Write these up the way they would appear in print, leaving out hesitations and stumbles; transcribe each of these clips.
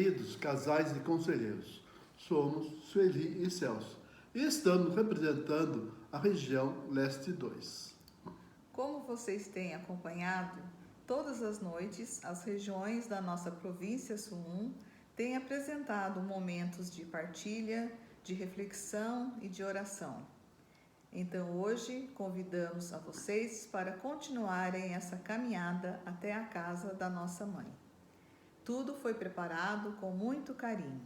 queridos casais e conselheiros. Somos Sueli e Celso e estamos representando a região Leste 2. Como vocês têm acompanhado, todas as noites as regiões da nossa província Sul 1 têm apresentado momentos de partilha, de reflexão e de oração. Então hoje convidamos a vocês para continuarem essa caminhada até a casa da nossa mãe. Tudo foi preparado com muito carinho.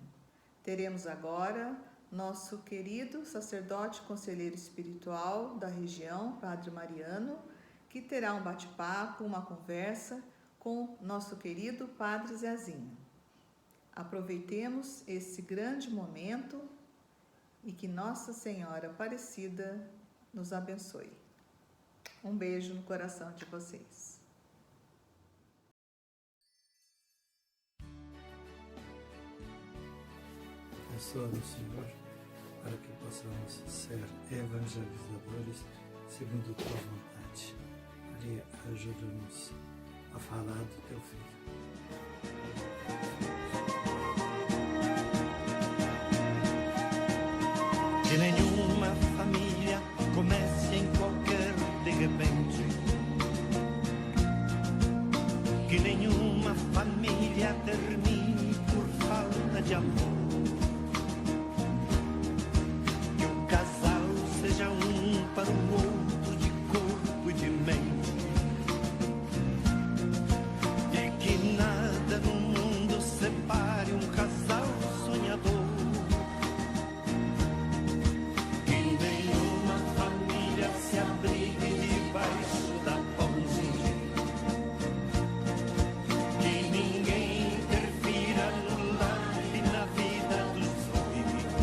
Teremos agora nosso querido sacerdote conselheiro espiritual da região, Padre Mariano, que terá um bate-papo, uma conversa com nosso querido Padre Zezinho. Aproveitemos esse grande momento e que Nossa Senhora Aparecida nos abençoe. Um beijo no coração de vocês. Abençoa-nos, Senhor, para que possamos ser evangelizadores segundo tua vontade. Maria, ajuda-nos a falar do teu Filho. Que nenhuma família comece em qualquer de repente. Que nenhuma família termine por falta de amor. Que o casal seja um para o outro de corpo e de mente. E que nada no mundo separe um casal sonhador. Se abrigue debaixo da ponte, que ninguém interfira no lar e na vida dos filhos,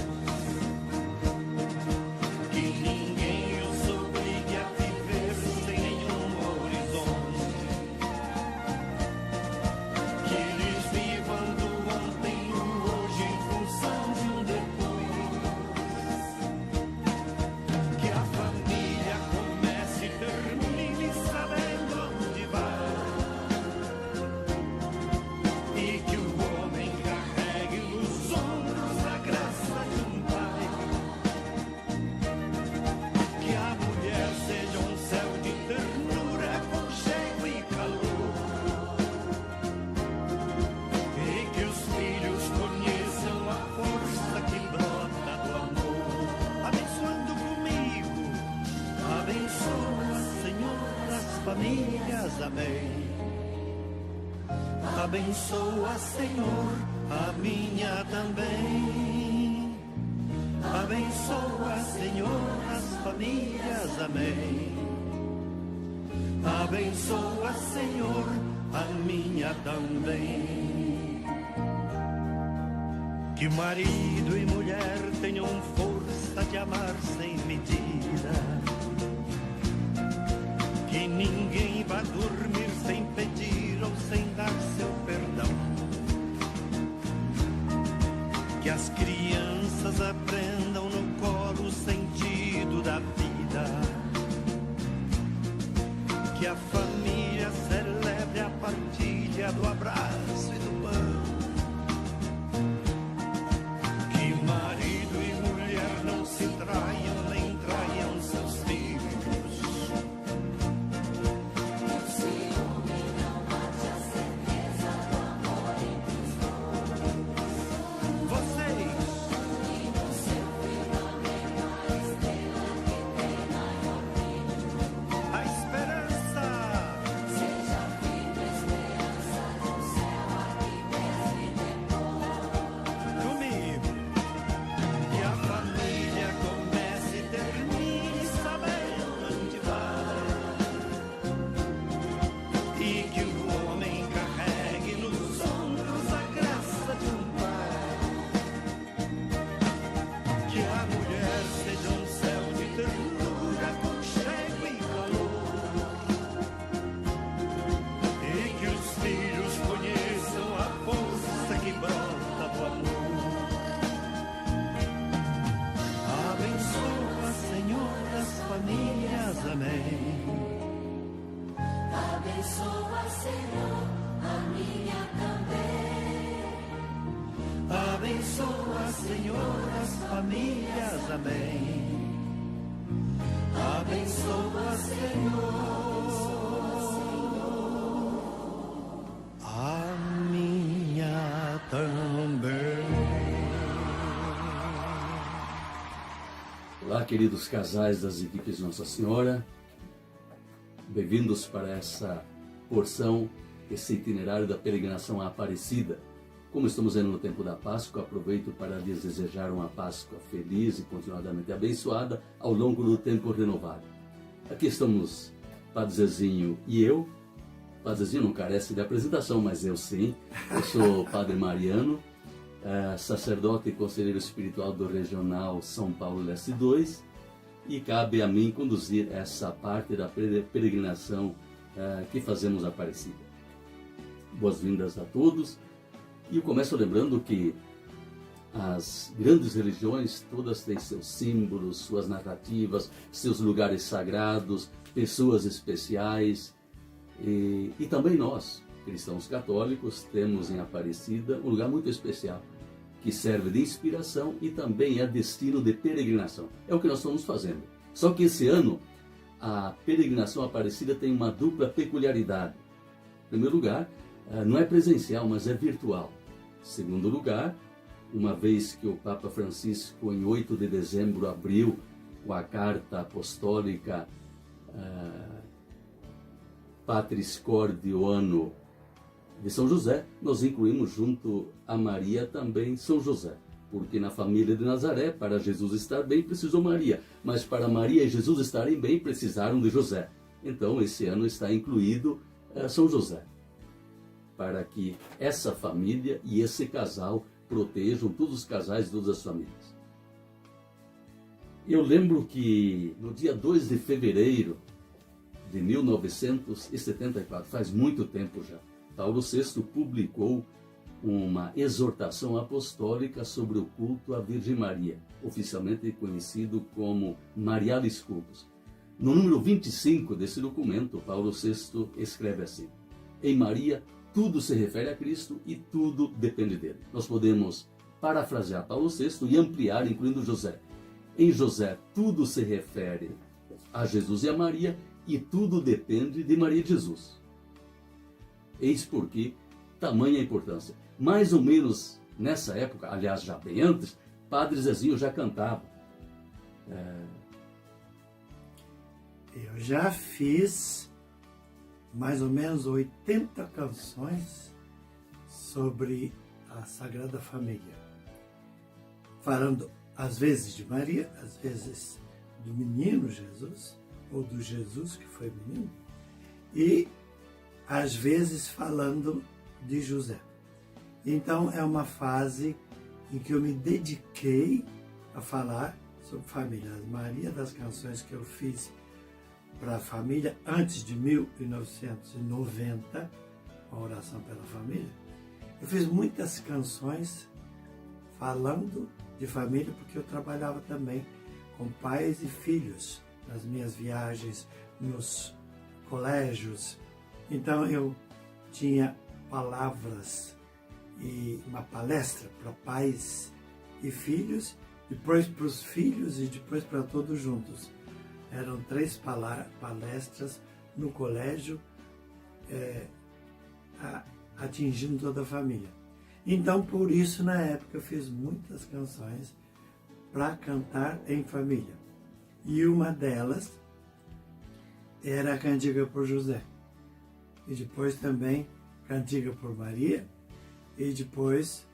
que ninguém os obrigue a viver sem nenhum horizonte, que eles vivam do ontem no hoje em função de um depois, que a família termine sabendo onde vai, e que o homem carregue nos ombros a graça de um pai, que a mulher seja um céu de ternura, aconchego e calor, e que os filhos conheçam a força que brota do amor. Abençoando comigo, abençoa, Senhor, as famílias, amém. Abençoa, Senhor, a minha também. Abençoa, Senhor, as famílias, amém. Abençoa, Senhor, a minha também. Que marido e mulher tenham força de amar sem medida. Que ninguém vá dormir sem pedir ou sem dar seu perdão. Que as crianças aprendam no colo o sentido da vida. Que a família celebre a partilha do abraço e do pão. Que marido e mulher não se traiam nem traiam seus filhos. Senhor, as famílias, amém. Abençoa, Senhor, a minha também. Olá, queridos casais das equipes Nossa Senhora, bem-vindos para essa porção, esse itinerário da peregrinação à Aparecida. Como estamos indo no tempo da Páscoa, aproveito para lhes desejar uma Páscoa feliz e continuadamente abençoada ao longo do tempo renovado. Aqui estamos, Padre Zezinho e eu. Padre Zezinho não carece de apresentação, mas eu sim. Eu sou Padre Mariano, sacerdote e conselheiro espiritual do Regional São Paulo Leste 2, e cabe a mim conduzir essa parte da peregrinação que fazemos à Aparecida. Boas-vindas a todos. E eu começo lembrando que as grandes religiões todas têm seus símbolos, suas narrativas, seus lugares sagrados, pessoas especiais. E também nós, cristãos católicos, temos em Aparecida um lugar muito especial, que serve de inspiração e também é destino de peregrinação. É o que nós estamos fazendo. Só que esse ano, a peregrinação Aparecida tem uma dupla peculiaridade. Em primeiro lugar, não é presencial, mas é virtual. Em segundo lugar, uma vez que o Papa Francisco, em 8 de dezembro, abriu com a carta apostólica Patris Cordioano de São José, nós incluímos junto a Maria também São José. Porque na família de Nazaré, para Jesus estar bem, precisou Maria. Mas para Maria e Jesus estarem bem, precisaram de José. Então, esse ano está incluído São José, para que essa família e esse casal protejam todos os casais e todas as famílias. Eu lembro que no dia 2 de fevereiro de 1974, faz muito tempo já, Paulo VI publicou uma exortação apostólica sobre o culto à Virgem Maria, oficialmente conhecido como Marialis Cultus. No número 25 desse documento, Paulo VI escreve assim: em Maria, tudo se refere a Cristo e tudo depende dele. Nós podemos parafrasear Paulo VI e ampliar, incluindo José. Em José, tudo se refere a Jesus e a Maria e tudo depende de Maria e Jesus. Eis porque tamanha a importância. Mais ou menos nessa época, aliás, já bem antes, Padre Zezinho já cantava. Eu já fiz mais ou menos 80 canções sobre a Sagrada Família, falando às vezes de Maria, às vezes do menino Jesus, ou do Jesus que foi menino, e às vezes falando de José. Então é uma fase em que eu me dediquei a falar sobre família. A maioria das canções que eu fiz para a família antes de 1990, a oração pela família, eu fiz muitas canções falando de família, porque eu trabalhava também com pais e filhos nas minhas viagens, nos colégios. Então eu tinha palavras e uma palestra para pais e filhos, depois para os filhos e depois para todos juntos. Eram 3 palestras no colégio, atingindo toda a família. Então, por isso, na época, eu fiz muitas canções para cantar em família. E uma delas era a Cantiga por José. E depois também Cantiga por Maria. E depois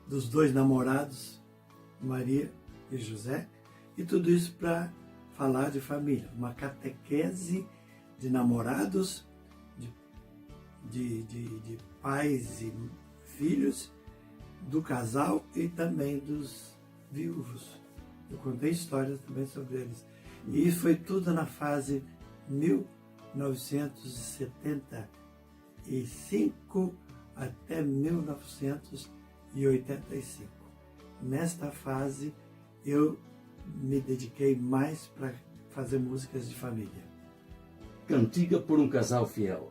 dos 2 namorados, Maria e José. E tudo isso para falar de família. Uma catequese de namorados, de pais e filhos, do casal e também dos viúvos. Eu contei histórias também sobre eles. E isso foi tudo na fase 1975 até 1985. Nesta fase, eu me dediquei mais para fazer músicas de família. Cantiga por um casal fiel.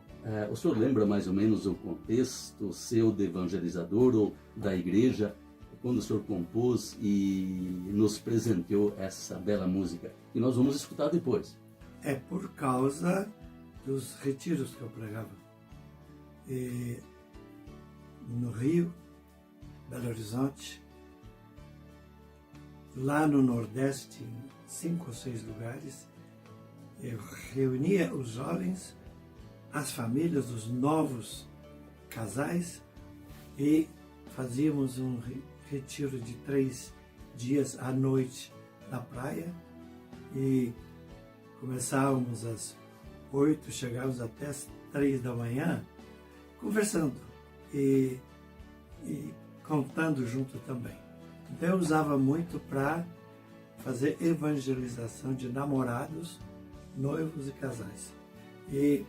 O senhor lembra mais ou menos o contexto seu de evangelizador ou da igreja quando o senhor compôs e nos presenteou essa bela música, que nós vamos escutar depois. É por causa dos retiros que eu pregava. E no Rio, Belo Horizonte, lá no Nordeste, em 5 ou 6 lugares, eu reunia os jovens, as famílias, os novos casais, e fazíamos um retiro de 3 dias à noite na praia, e começávamos às 8, chegávamos até às 3 da manhã, conversando e contando junto também. Então eu usava muito para fazer evangelização de namorados, noivos e casais. E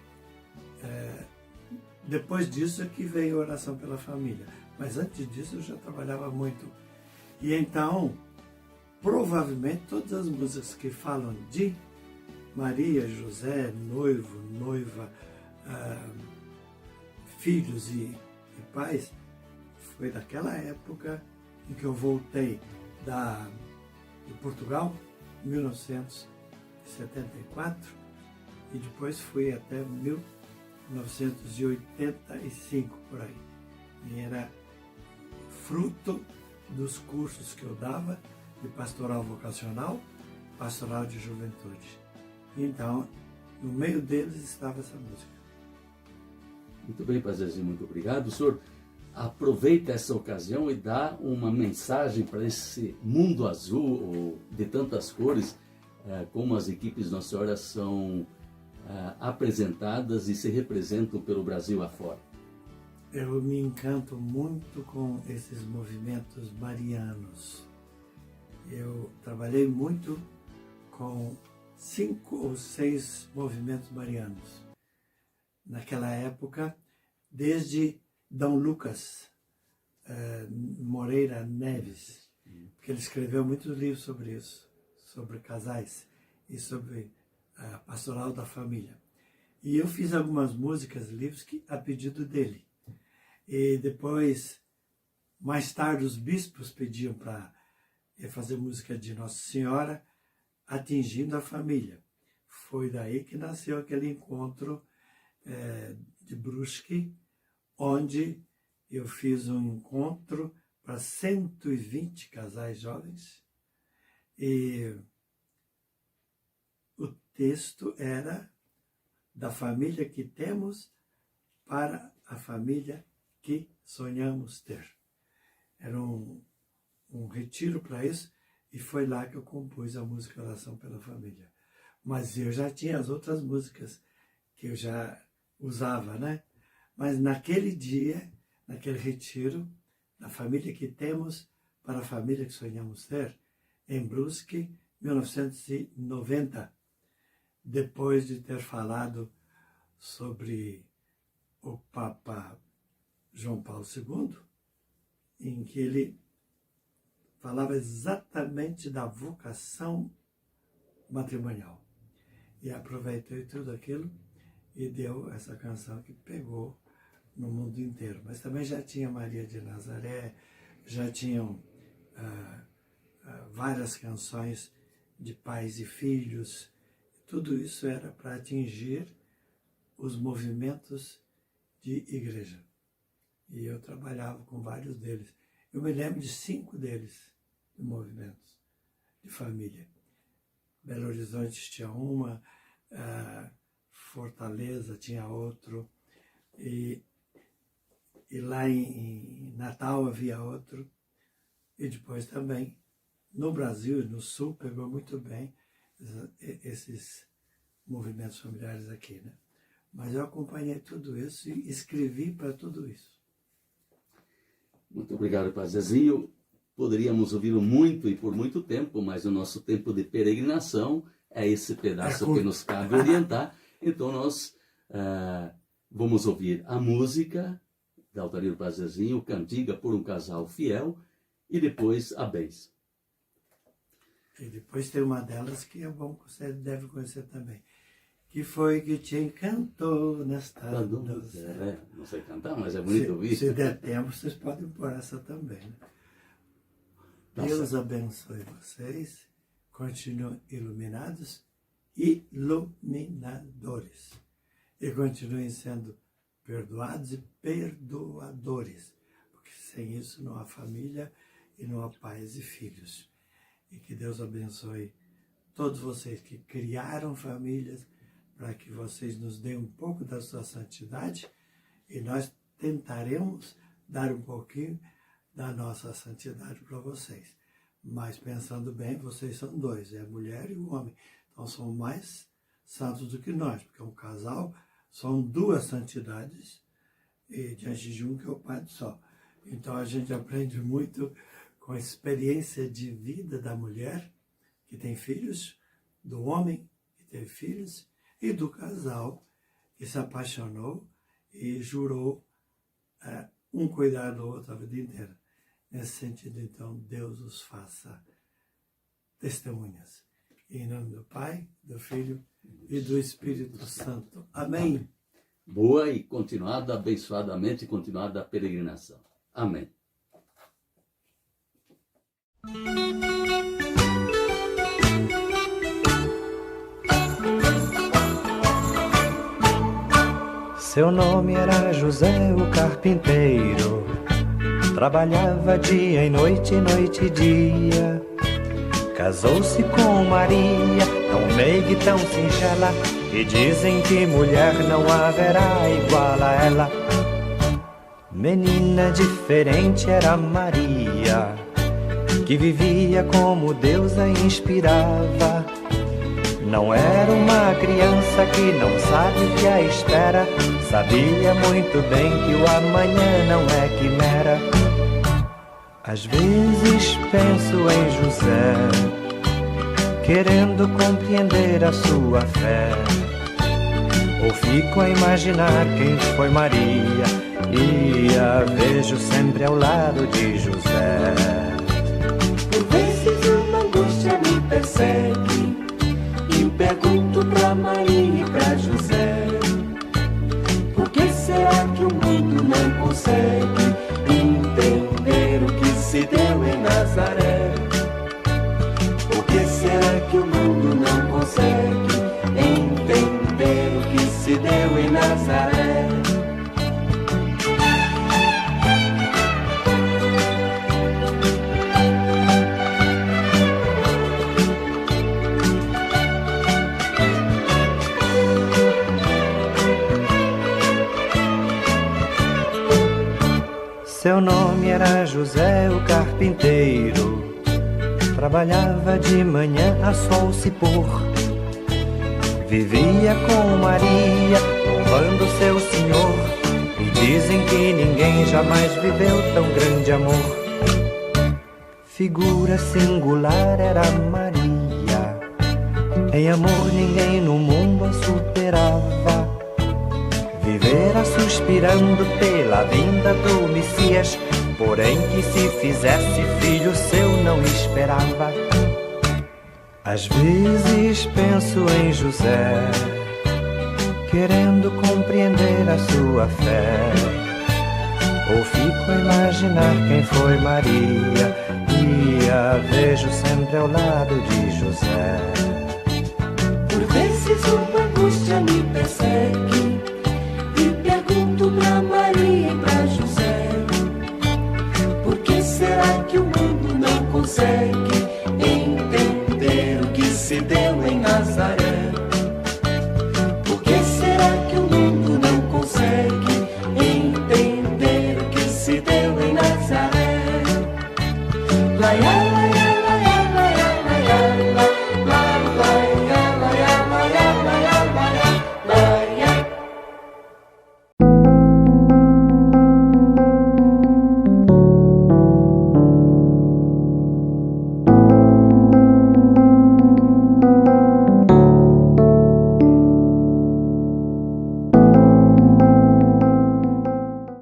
depois disso é que veio a oração pela família. Mas antes disso eu já trabalhava muito. E então, provavelmente, todas as músicas que falam de Maria, José, noivo, noiva, filhos e pais, foi daquela época em que eu voltei de Portugal, em 1974, e depois fui até 1985, por aí. E era fruto dos cursos que eu dava de pastoral vocacional, pastoral de juventude. Então, no meio deles estava essa música. Muito bem, Padre Zezinho, muito obrigado. O senhor aproveita essa ocasião e dá uma mensagem para esse mundo azul de tantas cores, como as equipes Nossa Senhora são apresentadas e se representam pelo Brasil afora. Eu me encanto muito com esses movimentos marianos. Eu trabalhei muito com 5 ou 6 movimentos marianos. Naquela época, desde Dom Lucas Moreira Neves, porque ele escreveu muitos livros sobre isso, sobre casais e sobre a pastoral da família. E eu fiz algumas músicas, livros, a pedido dele. E depois, mais tarde, os bispos pediam para fazer música de Nossa Senhora, atingindo a família. Foi daí que nasceu aquele encontro de Brusque, onde eu fiz um encontro para 120 casais jovens, e o texto era da família que temos para a família que sonhamos ter. Era um retiro para isso, e foi lá que eu compus a música Oração pela Família. Mas eu já tinha as outras músicas que eu já usava, né? Mas naquele dia, naquele retiro, da família que temos para a família que sonhamos ter, em Brusque, 1990, depois de ter falado sobre o Papa João Paulo II, em que ele falava exatamente da vocação matrimonial. E aproveitei tudo aquilo e deu essa canção que pegou no mundo inteiro. Mas também já tinha Maria de Nazaré, já tinham várias canções de pais e filhos. Tudo isso era para atingir os movimentos de igreja. E eu trabalhava com vários deles. Eu me lembro de 5 deles, de movimentos de família. Belo Horizonte tinha uma, Fortaleza tinha outro, e lá em Natal havia outro, e depois também no Brasil e no Sul pegou muito bem esses movimentos familiares aqui, né? Mas eu acompanhei tudo isso e escrevi para tudo isso. Muito obrigado, Padre Zezinho. Poderíamos ouvi-lo muito e por muito tempo, mas o nosso tempo de peregrinação é esse pedaço que nos cabe orientar. Então nós vamos ouvir a música da autoria do Padre Zezinho, Cantiga por um Casal Fiel, e depois a bênção. E depois tem uma delas que é bom que você deve conhecer também. Que foi que te encantou nesta Não sei cantar, mas é bonito ouvir. Se der tempo, vocês podem pôr essa também, né? Tá Deus certo. abençoe vocês. Continuem iluminados e iluminadores. E continuem sendo perdoados e perdoadores. Porque sem isso não há família e não há pais e filhos. E que Deus abençoe todos vocês que criaram famílias, para que vocês nos deem um pouco da sua santidade e nós tentaremos dar um pouquinho da nossa santidade para vocês. Mas pensando bem, vocês são dois, é a mulher e o homem. Então são mais santos do que nós, porque um casal são duas santidades e diante de um que é o Pai só. Então a gente aprende muito com a experiência de vida da mulher que tem filhos, do homem que teve filhos e do casal que se apaixonou e jurou um cuidar do outro a vida inteira. Nesse sentido, então, Deus os faça testemunhas. Em nome do Pai, do Filho e do Espírito Santo. Amém. Boa e continuada, abençoadamente continuada a peregrinação. Amém. Seu nome era José o carpinteiro, trabalhava dia e noite e dia. Casou-se com Maria, tão meiga e tão singela, e dizem que mulher não haverá igual a ela. Menina diferente era Maria, que vivia como Deus a inspirava. Não era uma criança que não sabe o que a espera, sabia muito bem que o amanhã não é quimera. Às vezes penso em José, querendo compreender a sua fé. Ou fico a imaginar quem foi Maria, e a vejo sempre ao lado de José. Por vezes uma angústia me persegue, e pergunto pra Maria e pra José: por que será que o mundo não consegue entender o que se deu em Nazaré? Por que será que o mundo não consegue entender o que se deu em Nazaré? Seu nome era José o carpinteiro, trabalhava de manhã a sol se pôr. Vivia com Maria, louvando seu Senhor, e dizem que ninguém jamais viveu tão grande amor. Figura singular era Maria, em amor ninguém no mundo a superava. Vivera suspirando pela vinda do Messias, porém que se fizesse filho seu não esperava. Às vezes penso em José, querendo compreender a sua fé. Ou fico a imaginar quem foi Maria, e a vejo sempre ao lado de José. Por vezes uma angústia me persegue,